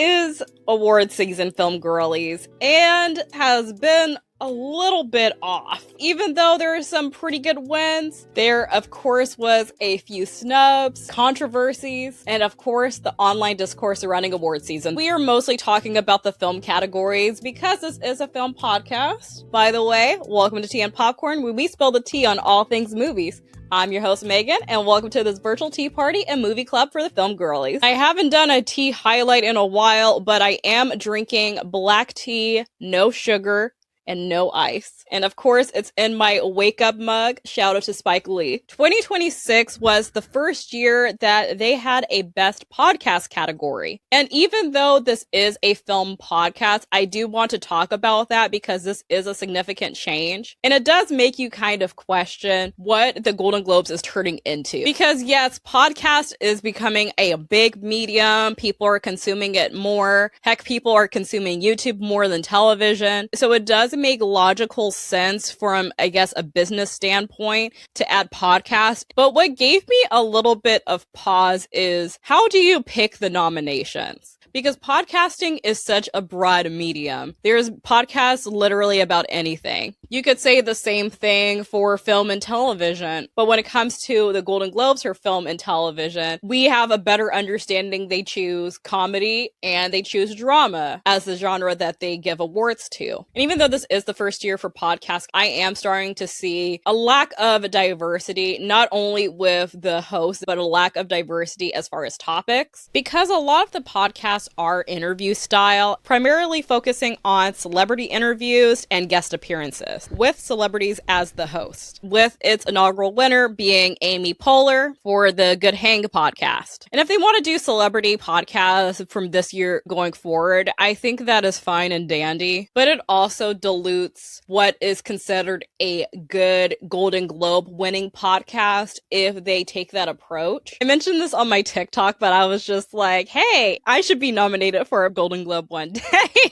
is award season, film girlies, and has been a little bit off. Even though there are some pretty good wins, there of course was a few snubs, controversies, and of course the online discourse surrounding award season. We are mostly talking about the film categories because this is a film podcast. By the way, welcome to Tea and Popcorn, where we spill the tea on all things movies. I'm your host, Megan, and welcome to this virtual tea party and movie club for the film girlies. I haven't done a tea highlight in a while, but I am drinking black tea, no sugar, and no ice. And of course, it's in my wake up mug. Shout out to Spike Lee. 2026 was the first year that they had a best podcast category. And even though this is a film podcast, I do want to talk about that because this is a significant change. And it does make you kind of question what the Golden Globes is turning into. Because yes, podcast is becoming a big medium. People are consuming it more. Heck, people are consuming YouTube more than television. So it does make logical sense from, I guess, a business standpoint to add podcast. But what gave me a little bit of pause is, how do you pick the nominations? Because podcasting is such a broad medium. There's podcasts literally about anything. You could say the same thing for film and television, but when it comes to the Golden Globes for film and television, we have a better understanding. They choose comedy and they choose drama as the genre that they give awards to. And even though this is the first year for podcasts, I am starting to see a lack of diversity, not only with the hosts, but a lack of diversity as far as topics, because a lot of the podcasts are interview style, primarily focusing on celebrity interviews and guest appearances, with celebrities as the host, with its inaugural winner being Amy Poehler for the Good Hang podcast. And if they want to do celebrity podcasts from this year going forward, I think that is fine and dandy, but it also dilutes what is considered a good Golden Globe winning podcast if they take that approach. I mentioned this on my TikTok, but I was just like, hey, I should be nominated for a Golden Globe one day.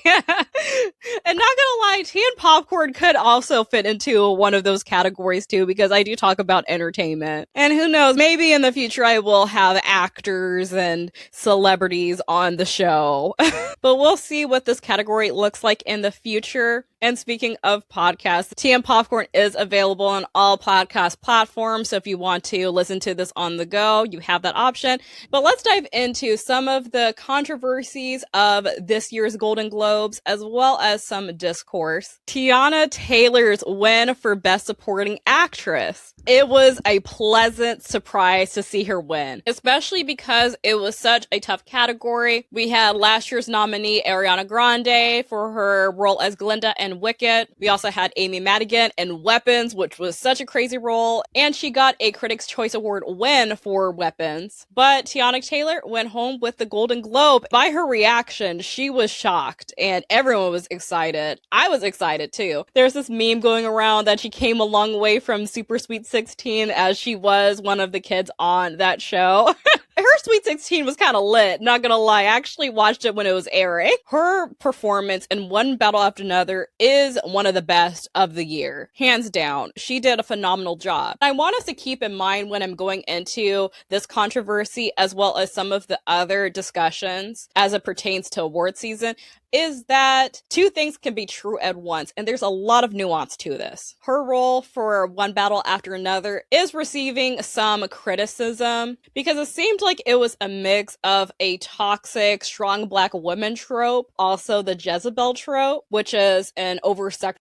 And not gonna lie, tea and popcorn could also fit into one of those categories too, because I do talk about entertainment. And who knows, maybe in the future I will have actors and celebrities on the show. But we'll see what this category looks like in the future. And speaking of podcasts, Tea and Popcorn is available on all podcast platforms. So if you want to listen to this on the go, you have that option. But let's dive into some of the controversies of this year's Golden Globes, as well as some discourse. Teyana Taylor's win for Best Supporting Actress. It was a pleasant surprise to see her win, especially because it was such a tough category. We had last year's nominee Ariana Grande for her role as Glinda in Wicked. We also had Amy Madigan in Weapons, which was such a crazy role, and she got a Critics' Choice Award win for Weapons. But Teyana Taylor went home with the Golden Globe. By her reaction, she was shocked, and everyone was excited. I was excited too. There's this meme going around that she came a long way from Super Sweet 16, as she was one of the kids on that show. Her Sweet 16 was kind of lit, not gonna lie. I actually watched it when it was airing. Her performance in One Battle After Another is one of the best of the year. Hands down. She did a phenomenal job. I want us to keep in mind when I'm going into this controversy, as well as some of the other discussions as it pertains to award season, is that two things can be true at once, and there's a lot of nuance to this. Her role for One Battle After Another is receiving some criticism because it seemed like it was a mix of a toxic, strong black woman trope, also the Jezebel trope, which is an oversexualized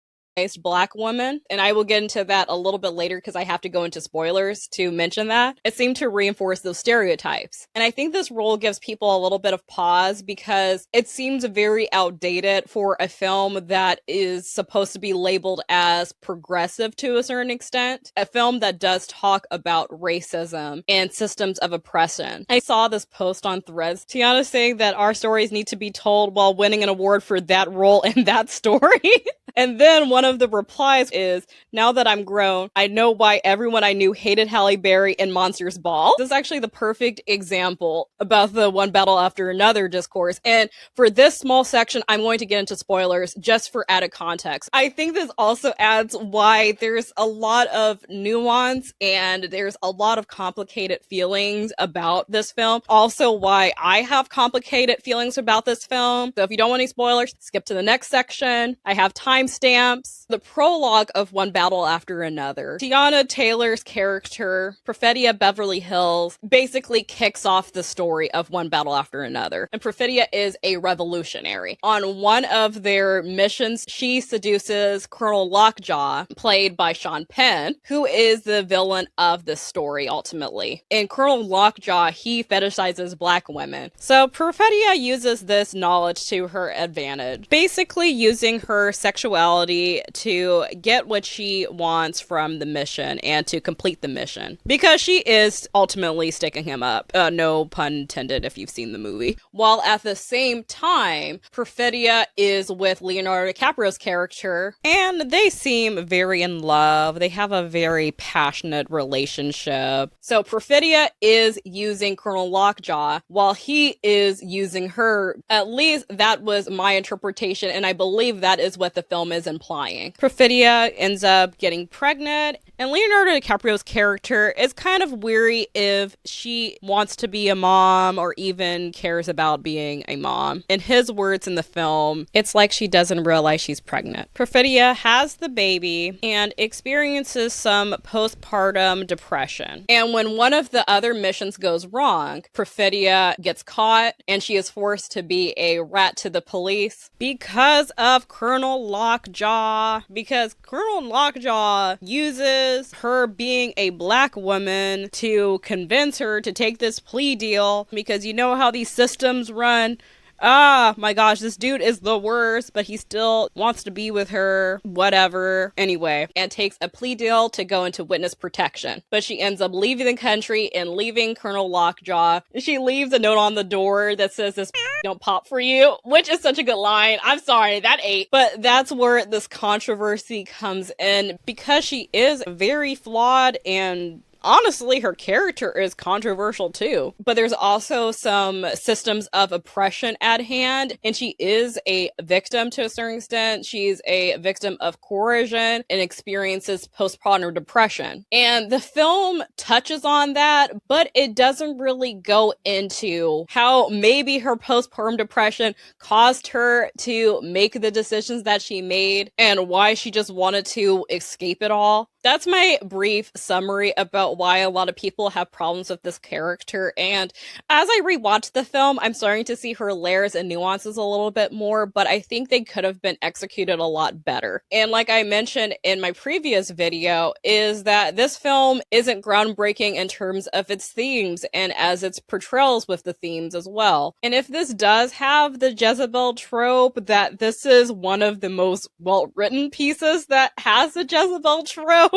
black woman, and I will get into that a little bit later because I have to go into spoilers to mention that. It seemed to reinforce those stereotypes, and I think this role gives people a little bit of pause because it seems very outdated for a film that is supposed to be labeled as progressive to a certain extent, a film that does talk about racism and systems of oppression. I saw this post on Threads, Teyana saying that our stories need to be told while winning an award for that role in that story. And then one of the replies is, now that I'm grown, I know why everyone I knew hated Halle Berry in Monsters Ball. This is actually the perfect example about the one battle after another discourse. And for this small section, I'm going to get into spoilers just for added context. I think this also adds why there's a lot of nuance and there's a lot of complicated feelings about this film. Also why I have complicated feelings about this film. So if you don't want any spoilers, skip to the next section. I have timestamps. The prologue of One Battle After Another. Teyana Taylor's character, Perfidia Beverly Hills, basically kicks off the story of One Battle After Another. And Perfidia is a revolutionary. On one of their missions, she seduces Colonel Lockjaw, played by Sean Penn, who is the villain of the story ultimately. In Colonel Lockjaw, he fetishizes black women. So Perfidia uses this knowledge to her advantage, basically using her sexuality to get what she wants from the mission and to complete the mission. Because she is ultimately sticking him up. No pun intended if you've seen the movie. While at the same time, Perfidia is with Leonardo DiCaprio's character, and they seem very in love. They have a very passionate relationship. So Perfidia is using Colonel Lockjaw while he is using her. At least that was my interpretation, and I believe that is what the film is implying. Perfidia ends up getting pregnant, and Leonardo DiCaprio's character is kind of weary if she wants to be a mom or even cares about being a mom. In his words in the film, it's like she doesn't realize she's pregnant. Perfidia has the baby and experiences some postpartum depression. And when one of the other missions goes wrong, Perfidia gets caught and she is forced to be a rat to the police because of Colonel Lockjaw. Because Colonel Lockjaw uses her being a black woman to convince her to take this plea deal, because you know how these systems run. Ah, my gosh, this dude is the worst, but he still wants to be with her, whatever. Anyway, and takes a plea deal to go into witness protection. But she ends up leaving the country and leaving Colonel Lockjaw. She leaves a note on the door that says this don't pop for you, which is such a good line. I'm sorry, that ate. But that's where this controversy comes in, because she is very flawed and honestly, her character is controversial too. But there's also some systems of oppression at hand, and she is a victim to a certain extent. She's a victim of coercion and experiences postpartum depression. And the film touches on that, but it doesn't really go into how maybe her postpartum depression caused her to make the decisions that she made and why she just wanted to escape it all. That's my brief summary about why a lot of people have problems with this character. And as I rewatched the film, I'm starting to see her layers and nuances a little bit more, but I think they could have been executed a lot better. And like I mentioned in my previous video, is that this film isn't groundbreaking in terms of its themes and as its portrayals with the themes as well. And if this does have the Jezebel trope, that this is one of the most well-written pieces that has the Jezebel trope.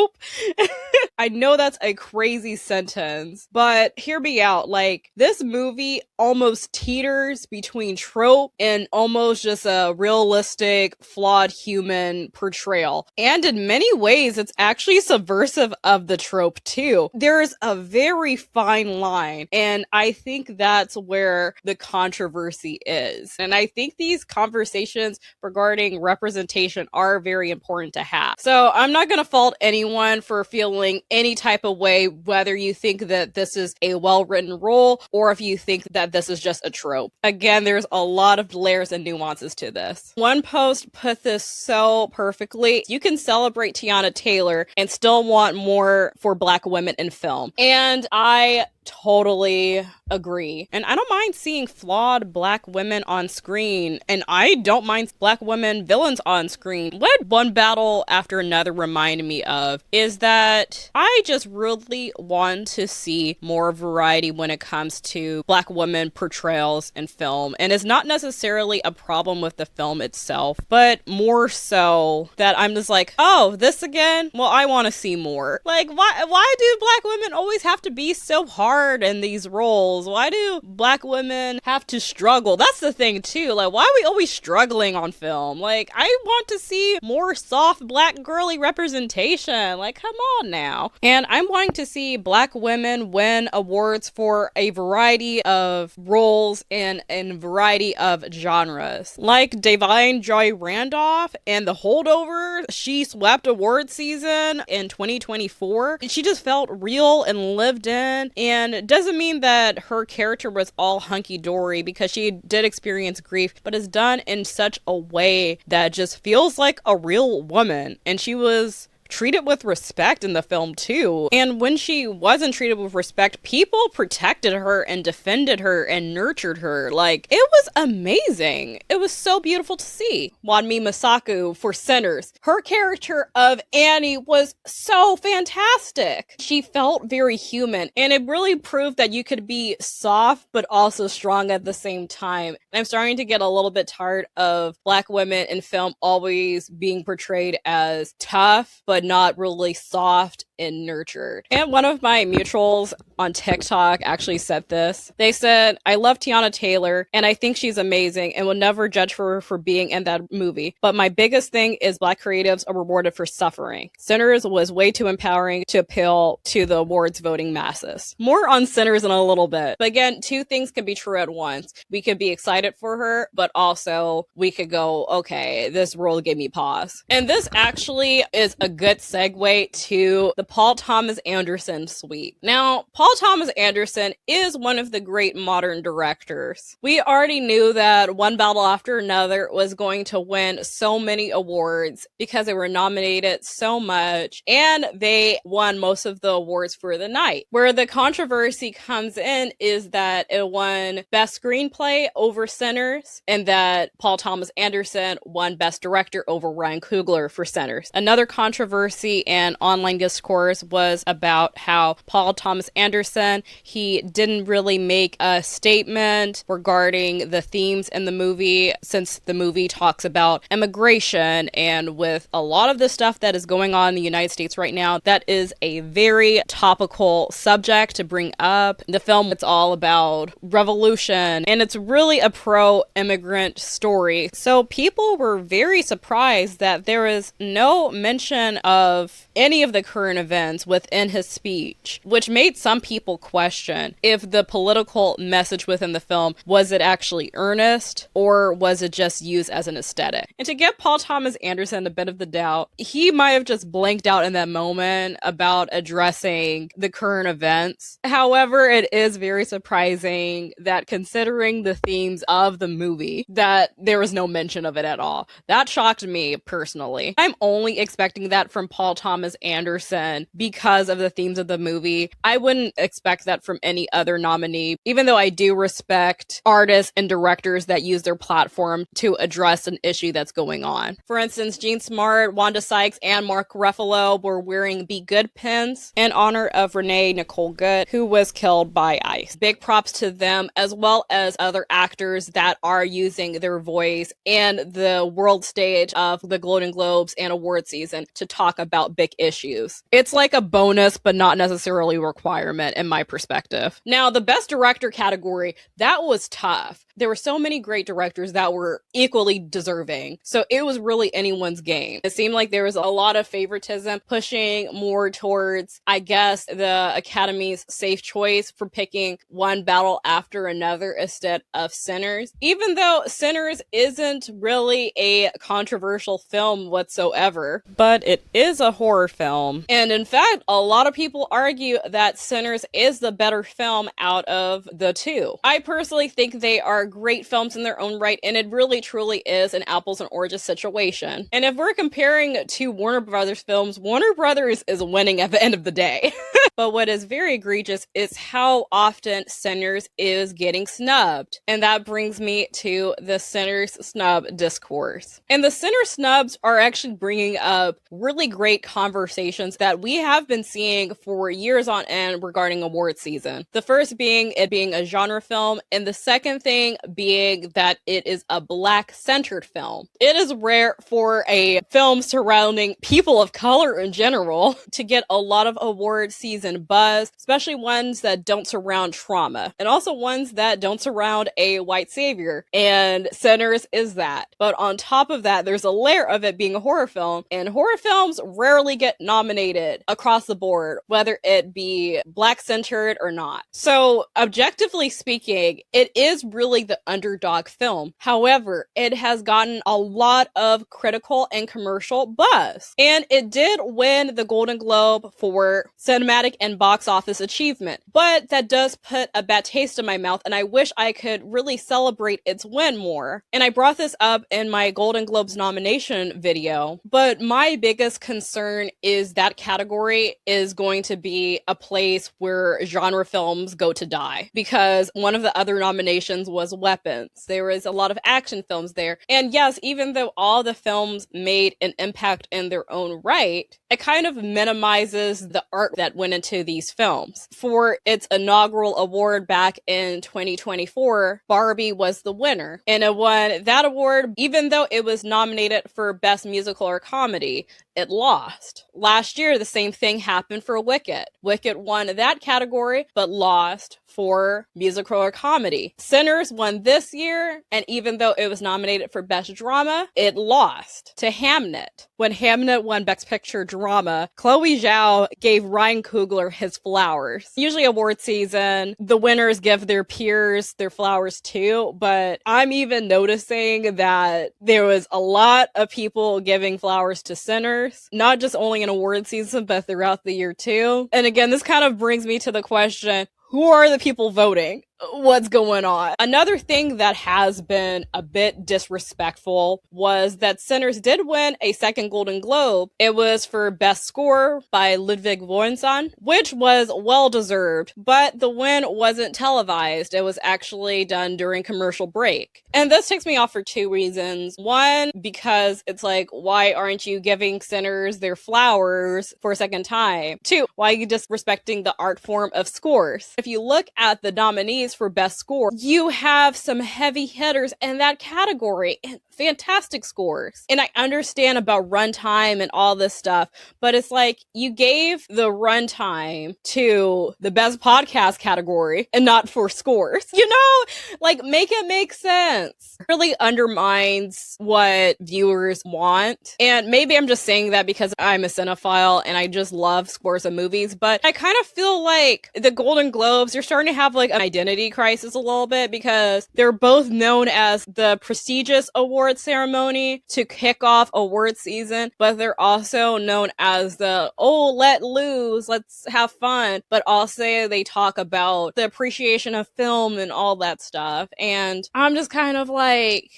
I know that's a crazy sentence, but hear me out. Like, this movie almost teeters between trope and almost just a realistic, flawed human portrayal. And in many ways, it's actually subversive of the trope too. There is a very fine line, and I think that's where the controversy is. And I think these conversations regarding representation are very important to have. So I'm not going to fault anyone for feeling any type of way, whether you think that this is a well-written role or if you think that this is just a trope. Again, there's a lot of layers and nuances to this. One post put this so perfectly: you can celebrate Teyana Taylor and still want more for Black women in film. And I totally agree. And I don't mind seeing flawed Black women on screen, and I don't mind Black women villains on screen. What One Battle After Another reminded me of is that I just really want to see more variety when it comes to Black women portrayals in film. And it's not necessarily a problem with the film itself, but more so that I'm just like, oh, this again? Well, I want to see more. Like, why do Black women always have to be so hard hard in these roles? Why do black women have to struggle? That's the thing too. Like, why are we always struggling on film? Like, I want to see more soft black girly representation. Like, come on now. And I'm wanting to see black women win awards for a variety of roles in a variety of genres. Like Divine Joy Randolph and The Holdover, she swept award season in 2024. She just felt real and lived in, and it doesn't mean that her character was all hunky-dory, because she did experience grief, but it's done in such a way that just feels like a real woman. And she was treated with respect in the film too. And when she wasn't treated with respect, people protected her and defended her and nurtured her. Like, it was amazing. It was so beautiful to see. Wanmi Masaku for Sinners. Her character of Annie was so fantastic. She felt very human, and it really proved that you could be soft but also strong at the same time. And I'm starting to get a little bit tired of black women in film always being portrayed as tough but not really soft and nurtured. And one of my mutuals on TikTok actually said this. They said, I love Teyana Taylor and I think she's amazing and will never judge her for being in that movie. But my biggest thing is black creatives are rewarded for suffering. Sinners was way too empowering to appeal to the awards voting masses. More on Sinners in a little bit. But again, two things can be true at once. We could be excited for her, but also we could go, okay, this role gave me pause. And this actually is a good segue to the Paul Thomas Anderson suite. Now, Paul Thomas Anderson is one of the great modern directors. We already knew that One Battle After Another was going to win so many awards because they were nominated so much, and they won most of the awards for the night. Where the controversy comes in is that it won Best Screenplay over Sinners, and that Paul Thomas Anderson won Best Director over Ryan Coogler for Sinners. Another controversy and online discourse was about how Paul Thomas Anderson, he didn't really make a statement regarding the themes in the movie, since the movie talks about immigration, and with a lot of the stuff that is going on in the United States right now, that is a very topical subject to bring up. The film, it's all about revolution, and it's really a pro-immigrant story. So people were very surprised that there is no mention of any of the current events within his speech, which made some people question if the political message within the film, was it actually earnest or was it just used as an aesthetic? And to give Paul Thomas Anderson a bit of the doubt, he might have just blanked out in that moment about addressing the current events. However, it is very surprising that, considering the themes of the movie, that there was no mention of it at all. That shocked me personally. I'm only expecting that from Paul Thomas Anderson because of the themes of the movie. I wouldn't expect that from any other nominee, even though I do respect artists and directors that use their platform to address an issue that's going on. For instance, Jean Smart, Wanda Sykes, and Mark Ruffalo were wearing Be Good pins in honor of Renee Nicole Good, who was killed by ICE. Big props to them, as well as other actors that are using their voice and the world stage of the Golden Globes and award season to talk about big issues. It's like a bonus, but not necessarily a requirement in my perspective. Now, the Best Director category, that was tough. There were so many great directors that were equally deserving. So it was really anyone's game. It seemed like there was a lot of favoritism pushing more towards, I guess, the Academy's safe choice for picking One Battle After Another instead of Sinners. Even though Sinners isn't really a controversial film whatsoever, but it is a horror film. And in fact, a lot of people argue that Sinners is the better film out of the two. I personally think they are great films in their own right, and it really truly is an apples and oranges situation. And if we're comparing to Warner Brothers films, Warner Brothers is winning at the end of the day. But what is very egregious is how often Sinners is getting snubbed. And that brings me to the Sinners snub discourse. And the Sinners snubs are actually bringing up really great conversations that we have been seeing for years on end regarding award season. The first being it being a genre film, and the second thing thing being that it is a Black-centered film. It is rare for a film surrounding people of color in general to get a lot of award season buzz, especially ones that don't surround trauma, and also ones that don't surround a white savior, and Sinners is that. But on top of that, there's a layer of it being a horror film, and horror films rarely get nominated across the board, whether it be Black-centered or not. So, objectively speaking, it is really the underdog film. However, it has gotten a lot of critical and commercial buzz. And it did win the Golden Globe for cinematic and box office achievement. But that does put a bad taste in my mouth, and I wish I could really celebrate its win more. And I brought this up in my Golden Globes nomination video, but my biggest concern is that category is going to be a place where genre films go to die, because one of the other nominations was Weapons. There was a lot of action films there. And yes, even though all the films made an impact in their own right, it kind of minimizes the art that went into these films. For its inaugural award back in 2024, Barbie was the winner. And it won that award, even though it was nominated for Best Musical or Comedy. It lost. Last year, the same thing happened for Wicked. Wicked won that category, but lost for musical or comedy. Sinners won this year, and even though it was nominated for Best Drama, it lost to Hamnet. When Hamnet won Best Picture Drama, Chloe Zhao gave Ryan Coogler his flowers. Usually award season, the winners give their peers their flowers too, but I'm even noticing that there was a lot of people giving flowers to Sinners, not just only in award season, but throughout the year too. And again, this kind of brings me to the question, who are the people voting? What's going on? Another thing that has been a bit disrespectful was that Sinners did win a second Golden Globe. It was for Best Score by Ludwig Göransson, which was well-deserved, but the win wasn't televised. It was actually done during commercial break. And this takes me off for two reasons. One, because it's like, why aren't you giving Sinners their flowers for a second time? Two, why are you disrespecting the art form of scores? If you look at the nominees for Best Score, you have some heavy hitters in that category and fantastic scores. And I understand about runtime and all this stuff, but it's like you gave the runtime to the Best Podcast category and not for scores. You know, like make it make sense. It really undermines what viewers want. And maybe I'm just saying that because I'm a cinephile and I just love scores of movies, but I kind of feel like the Golden Globes, you're starting to have like an identity crisis a little bit, because they're both known as the prestigious award ceremony to kick off award season, but they're also known as the, oh, let loose, let's have fun, but also they talk about the appreciation of film and all that stuff. And I'm just kind of like,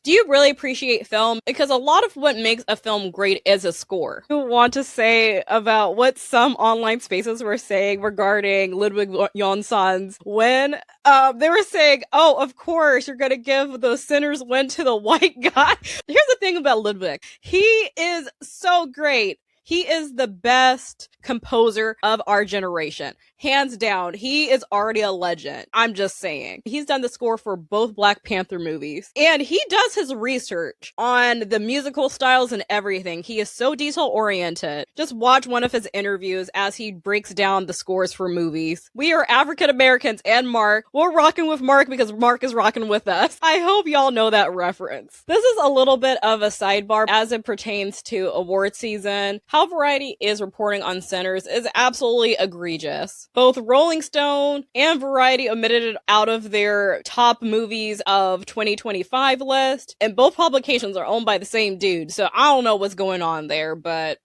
do you really appreciate film? Because a lot of what makes a film great is a score. I want to say about what some online spaces were saying regarding Ludwig Göransson's win. They were saying, oh, of course, you're going to give the Sinners win to the white guy. Here's the thing about Ludwig. He is so great. He is the best composer of our generation. Hands down, he is already a legend. I'm just saying. He's done the score for both Black Panther movies. And he does his research on the musical styles and everything. He is so detail-oriented. Just watch one of his interviews as he breaks down the scores for movies. We are African Americans, and Mark, we're rocking with Mark because Mark is rocking with us. I hope y'all know that reference. This is a little bit of a sidebar as it pertains to award season. How Variety is reporting on Sinners is absolutely egregious. Both Rolling Stone and Variety omitted it out of their top movies of 2025 list, and both publications are owned by the same dude, so I don't know what's going on there, but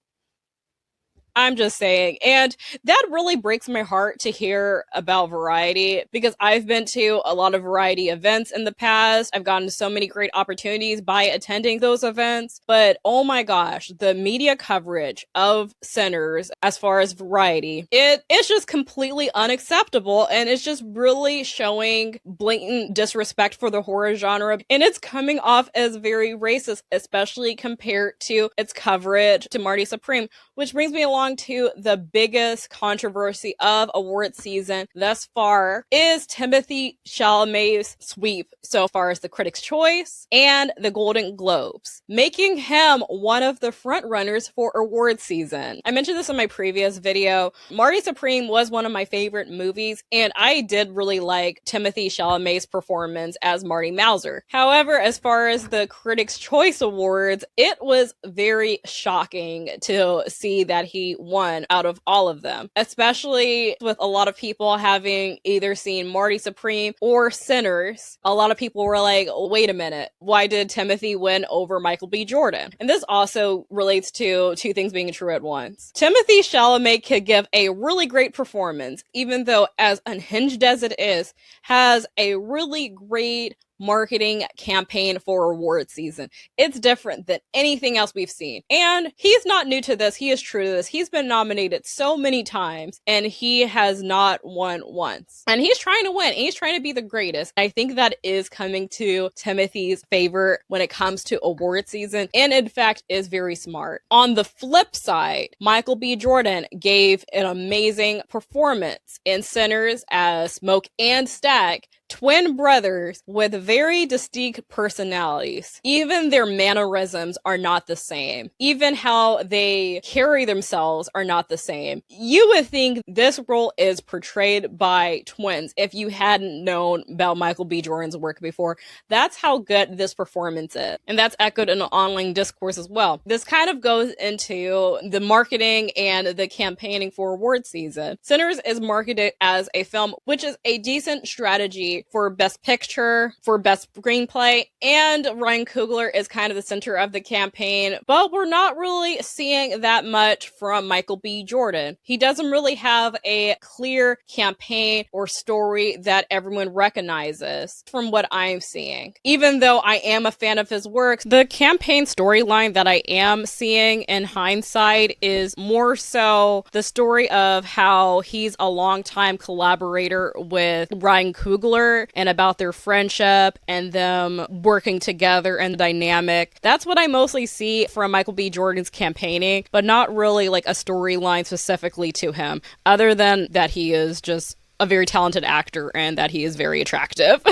I'm just saying. And that really breaks my heart to hear about Variety, because I've been to a lot of Variety events in the past. I've gotten so many great opportunities by attending those events. But oh my gosh, the media coverage of Sinners as far as Variety, it's just completely unacceptable. And it's just really showing blatant disrespect for the horror genre. And it's coming off as very racist, especially compared to its coverage to Marty Supreme, which brings me along along to the biggest controversy of award season thus far is Timothee Chalamet's sweep so far as the Critics' Choice and the Golden Globes, making him one of the frontrunners for award season. I mentioned this in my previous video. Marty Supreme was one of my favorite movies, and I did really like Timothee Chalamet's performance as Marty Mauser. However, as far as the Critics' Choice Awards, it was very shocking to see that he won out of all of them, especially with a lot of people having either seen Marty Supreme or Sinners. A lot of people were like, wait a minute, why did Timothee win over Michael B. Jordan? And this also relates to two things being true at once. Timothee Chalamet could give a really great performance, even though as unhinged as it is, has a really great marketing campaign for award season. It's different than anything else we've seen. And he's not new to this. He is true to this. He's been nominated so many times and he has not won once. And he's trying to win. And he's trying to be the greatest. I think that is coming to Timothy's favor when it comes to award season, and in fact is very smart. On the flip side, Michael B. Jordan gave an amazing performance in Sinners as Smoke and Stack, twin brothers with very distinct personalities. Even their mannerisms are not the same. Even how they carry themselves are not the same. You would think this role is portrayed by twins if you hadn't known about Michael B. Jordan's work before. That's how good this performance is. And that's echoed in the online discourse as well. This kind of goes into the marketing and the campaigning for award season. Sinners is marketed as a film, which is a decent strategy for Best Picture, for Best Screenplay, and Ryan Coogler is kind of the center of the campaign, but we're not really seeing that much from Michael B. Jordan. He doesn't really have a clear campaign or story that everyone recognizes from what I'm seeing. Even though I am a fan of his work, the campaign storyline that I am seeing in hindsight is more so the story of how he's a longtime collaborator with Ryan Coogler and about their friendship and them working together and the dynamic. That's what I mostly see from Michael B. Jordan's campaigning, but not really like a storyline specifically to him, other than that he is just a very talented actor and that he is very attractive.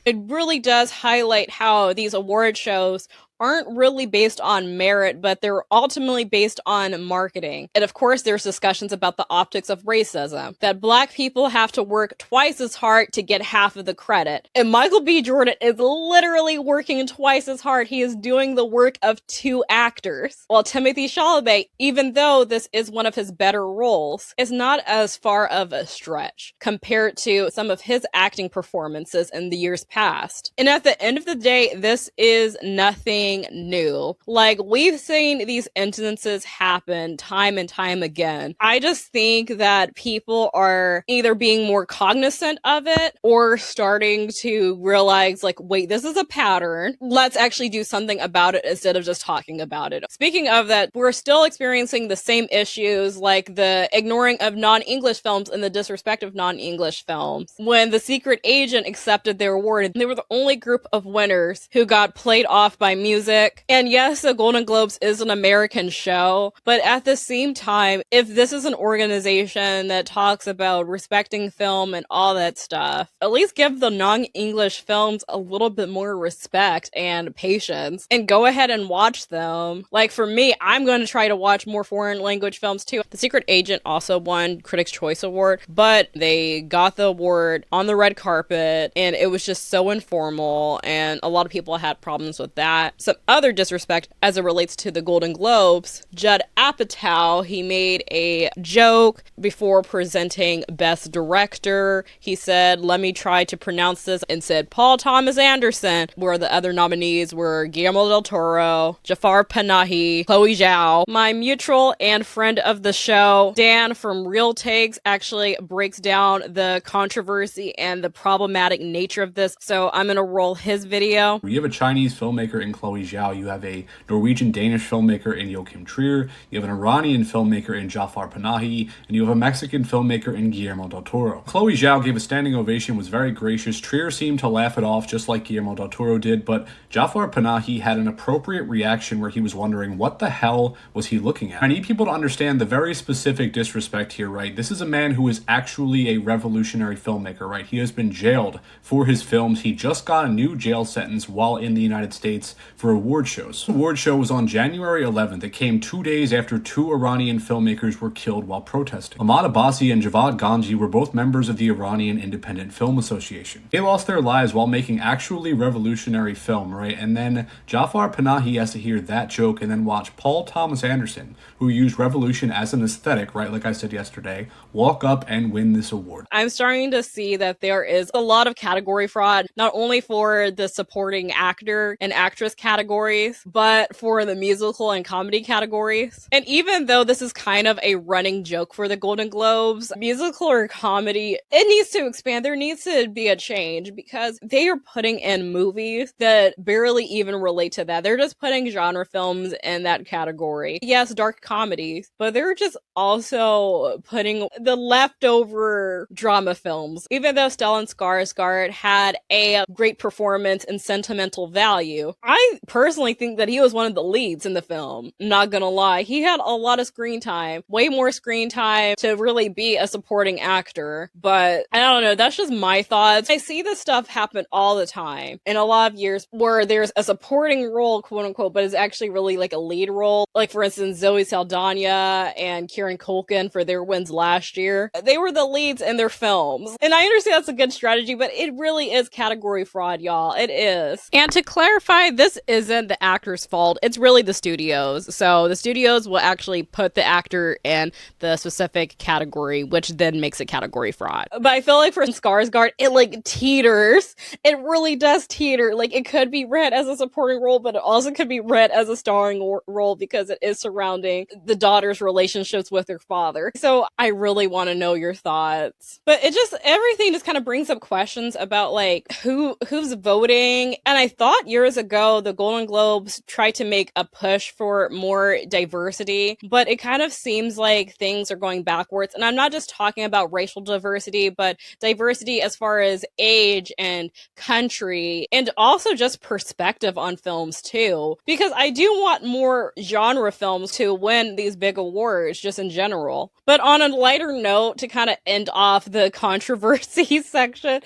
It really does highlight how these award shows aren't really based on merit, but they're ultimately based on marketing. And of course, there's discussions about the optics of racism, that Black people have to work twice as hard to get half of the credit. And Michael B. Jordan is literally working twice as hard. He is doing the work of two actors. While Timothee Chalamet, even though this is one of his better roles, is not as far of a stretch compared to some of his acting performances in the years past. And at the end of the day, this is nothing new. Like, we've seen these instances happen time and time again. I just think that people are either being more cognizant of it or starting to realize, like, wait, this is a pattern. Let's actually do something about it instead of just talking about it. Speaking of that, we're still experiencing the same issues, like the ignoring of non-English films and the disrespect of non-English films. When The Secret Agent accepted their award, they were the only group of winners who got played off by music. And yes, the Golden Globes is an American show, but at the same time, if this is an organization that talks about respecting film and all that stuff, at least give the non-English films a little bit more respect and patience and go ahead and watch them. Like, for me, I'm going to try to watch more foreign language films too. The Secret Agent also won Critics' Choice Award, but they got the award on the red carpet and it was just so informal and a lot of people had problems with that. Some other disrespect as it relates to the Golden Globes, Judd Apatow, he made a joke before presenting Best Director. He said, let me try to pronounce this, and said Paul Thomas Anderson, where the other nominees were Guillermo del Toro, Jafar Panahi, Chloe Zhao. My mutual and friend of the show, Dan from Real Takes, actually breaks down the controversy and the problematic nature of this, so I'm gonna roll his video. You have a Chinese filmmaker in Chloe Chloe Zhao. You have a Norwegian-Danish filmmaker in Joachim Trier. You have an Iranian filmmaker in Jafar Panahi. And you have a Mexican filmmaker in Guillermo del Toro. Chloe Zhao gave a standing ovation, was very gracious. Trier seemed to laugh it off just like Guillermo del Toro did, but Jafar Panahi had an appropriate reaction where he was wondering what the hell was he looking at. I need people to understand the very specific disrespect here, right? This is a man who is actually a revolutionary filmmaker, right? He has been jailed for his films. He just got a new jail sentence while in the United States for award shows. The award show was on January 11th. It came 2 days after 2 Iranian filmmakers were killed while protesting. Ahmad Abbasi and Javad Ganji were both members of the Iranian Independent Film Association. They lost their lives while making actually revolutionary film, right? And then Jafar Panahi has to hear that joke and then watch Paul Thomas Anderson, who used revolution as an aesthetic, right, like I said yesterday, walk up and win this award. I'm starting to see that there is a lot of category fraud, not only for the supporting actor and actress categories, but for the musical and comedy categories. And even though this is kind of a running joke for the Golden Globes, musical or comedy, it needs to expand. There needs to be a change because they are putting in movies that barely even relate to that. They're just putting genre films in that category. Yes, dark comedies, but they're just also putting the leftover drama films. Even though Stellan Skarsgård had a great performance and sentimental value, I personally think that he was one of the leads in the film. Not gonna lie, he had a lot of screen time, way more screen time to really be a supporting actor. But I don't know, that's just my thoughts. I see this stuff happen all the time in a lot of years where there's a supporting role, quote unquote, but it's actually really like a lead role. Like for instance, Zoe Saldana and Kieran Culkin for their wins last year. They were the leads in their films. And I understand that's a good strategy, but it really is category fraud, y'all. It is. And to clarify, this isn't the actor's fault. It's really the studios. So the studios will actually put the actor in the specific category, which then makes it category fraud. But I feel like for Skarsgård, it like teeters. It really does teeter. Like it could be read as a supporting role, but it also could be read as a starring role because it is surrounding the daughter's relationships with her father. So I really want to know your thoughts. But it just, everything just kind of brings up questions about like who's voting. And I thought years ago the Golden Globes tried to make a push for more diversity, but it kind of seems like things are going backwards. And I'm not just talking about racial diversity, but diversity as far as age and country and also just perspective on films too. Because I do want more genre films to win these big awards just in general. But on a lighter note, to kind of end off the controversy section,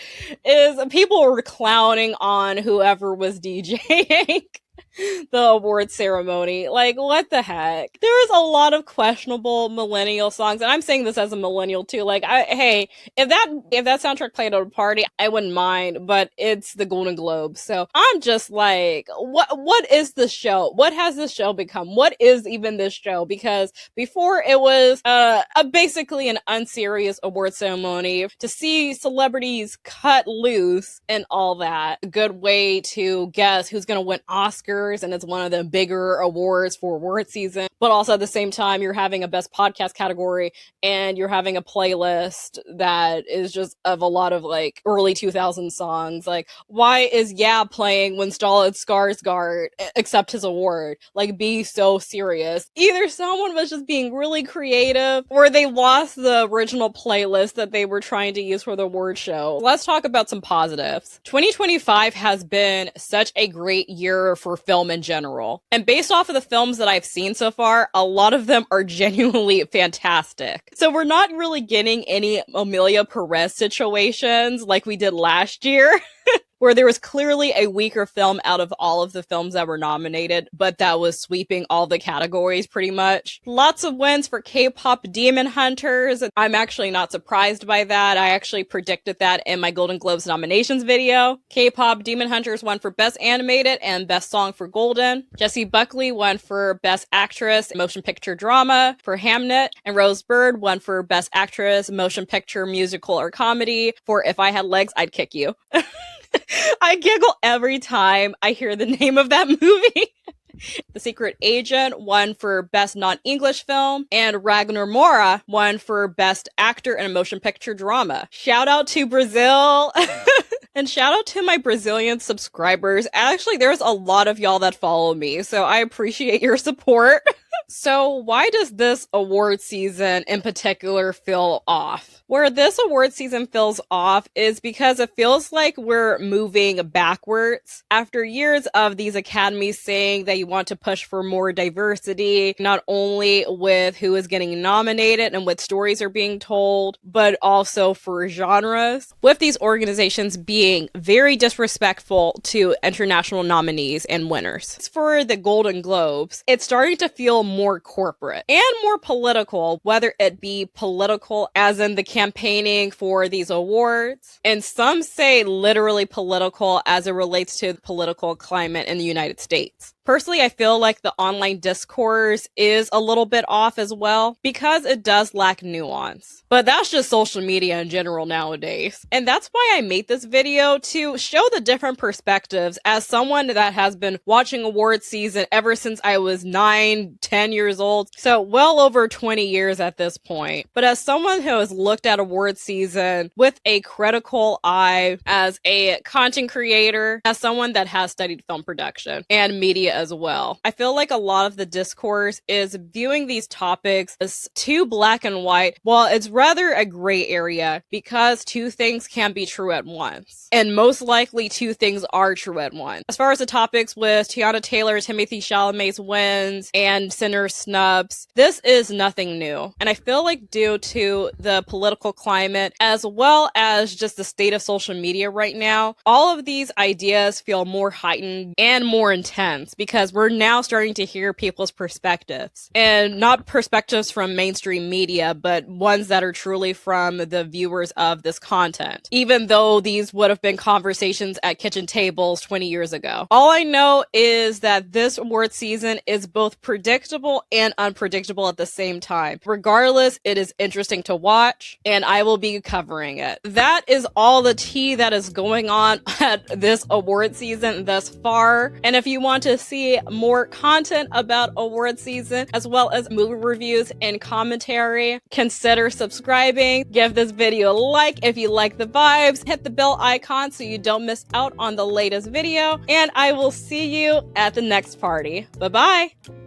is people were clowning on whoever was DJing the award ceremony. Like, what the heck? There was a lot of questionable millennial songs, and I'm saying this as a millennial too. Like, hey, if that soundtrack played at a party, I wouldn't mind, but it's the Golden Globes. So I'm just like, what is this show? What has this show become? What is even this show? Because before it was basically an unserious award ceremony to see celebrities cut loose and all that. A good way to guess who's going to win Oscars, and it's one of the bigger awards for award season. But also at the same time, you're having a best podcast category and you're having a playlist that is just of a lot of like early 2000s songs. Like, why is Yeah playing when Stellan Skarsgård accept his award? Like, be so serious. Either someone was just being really creative or they lost the original playlist that they were trying to use for the award show. Let's talk about some positives. 2025 has been such a great year for film in general. And based off of the films that I've seen so far, a lot of them are genuinely fantastic. So we're not really getting any Amelia Perez situations like we did last year. Where there was clearly a weaker film out of all of the films that were nominated, but that was sweeping all the categories pretty much. Lots of wins for K-pop Demon Hunters. I'm actually not surprised by that. I actually predicted that in my Golden Globes nominations video. K-pop Demon Hunters won for Best Animated and Best Song for Golden. Jessie Buckley won for Best Actress Motion Picture Drama for Hamnet, and Rose Byrne won for Best Actress Motion Picture Musical or Comedy for If I Had Legs, I'd Kick You. I giggle every time I hear the name of that movie. The Secret Agent won for Best Non-English Film, and Ragnar Mora won for Best Actor in a Motion Picture Drama. Shout out to Brazil! And shout out to my Brazilian subscribers. Actually, there's a lot of y'all that follow me, so I appreciate your support. So why does this award season in particular feel off? Where this award season feels off is because it feels like we're moving backwards. After years of these academies saying that you want to push for more diversity, not only with who is getting nominated and what stories are being told, but also for genres, with these organizations being very disrespectful to international nominees and winners. For the Golden Globes, it's starting to feel more corporate and more political, whether it be political as in the campaigning for these awards, and some say literally political as it relates to the political climate in the United States. Personally, I feel like the online discourse is a little bit off as well because it does lack nuance. But that's just social media in general nowadays. And that's why I made this video, to show the different perspectives as someone that has been watching awards season ever since I was 9, 10 years old. So well over 20 years at this point. But as someone who has looked at awards season with a critical eye, as a content creator, as someone that has studied film production and media as well, I feel like a lot of the discourse is viewing these topics as too black and white, while it's rather a gray area, because two things can be true at once. And most likely two things are true at once. As far as the topics with Teyana Taylor, Timothee Chalamet's wins, and Sinner's snubs, this is nothing new. And I feel like due to the political climate, as well as just the state of social media right now, all of these ideas feel more heightened and more intense, because we're now starting to hear people's perspectives, and not perspectives from mainstream media, but ones that are truly from the viewers of this content, even though these would have been conversations at kitchen tables 20 years ago. All I know is that this award season is both predictable and unpredictable at the same time. Regardless, it is interesting to watch, and I will be covering it. That is all the tea that is going on at this award season thus far. And if you want to see more content about award season, as well as movie reviews and commentary, consider subscribing. Give this video a like if you like the vibes. Hit the bell icon so you don't miss out on the latest video. And I will see you at the next party. Bye bye.